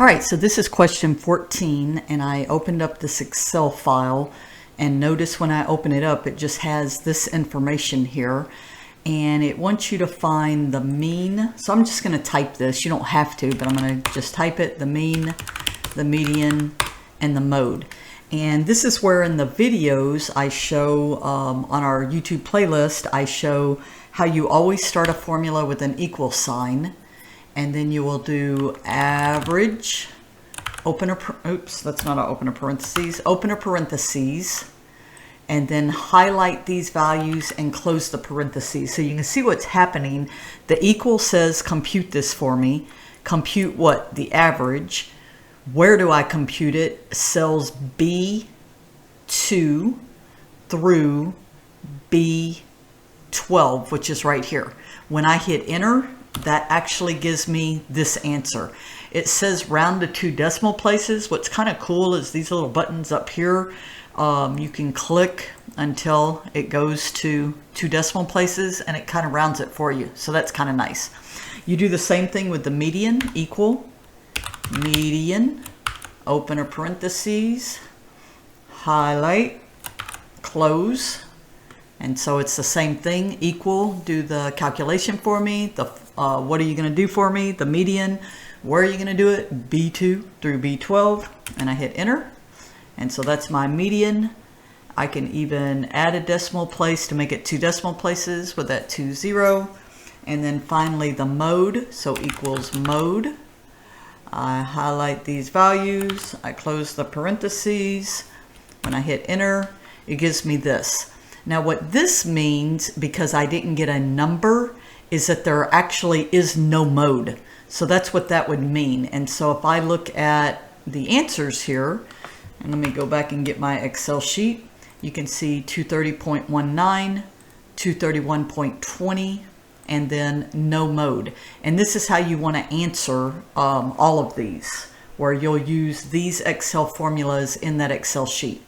All right, so this is question 14, and I opened up this Excel file, and notice when I open it up, it just has this information here, and it wants you to find the mean. So I'm just going to type this. You don't have to, but I'm going to just type it, the mean, the median, and the mode. And this is where in the videos I show, on our YouTube playlist, I show how you always start a formula with an equal sign. And then you will do average, open a parentheses, and then highlight these values and close the parentheses. So you can see what's happening. The equal says compute this for me. Compute what? The average. Where do I compute it? Cells B2 through B12, which is right here. When I hit enter, that actually gives me this answer. It says round to 2 decimal places. What's kind of cool is these little buttons up here. You can click until it goes to 2 decimal places and it kind of rounds it for you. So that's kind of nice. You do the same thing with the median, equal, median, open a parentheses, highlight, close. And so it's the same thing, equal, do the calculation for me, what are you going to do for me, the median, where are you going to do it, B2 through B12, and I hit enter. And so that's my median. I can even add a decimal place to make it 2 decimal places with that 2, 0. And then finally the mode, so equals mode. I highlight these values, I close the parentheses. When I hit enter, it gives me this. Now what this means, because I didn't get a number, is that there actually is no mode. So that's what that would mean. And so if I look at the answers here, and let me go back and get my Excel sheet, you can see 230.19, 231.20, and then no mode. And this is how you want to answer all of these, where you'll use these Excel formulas in that Excel sheet.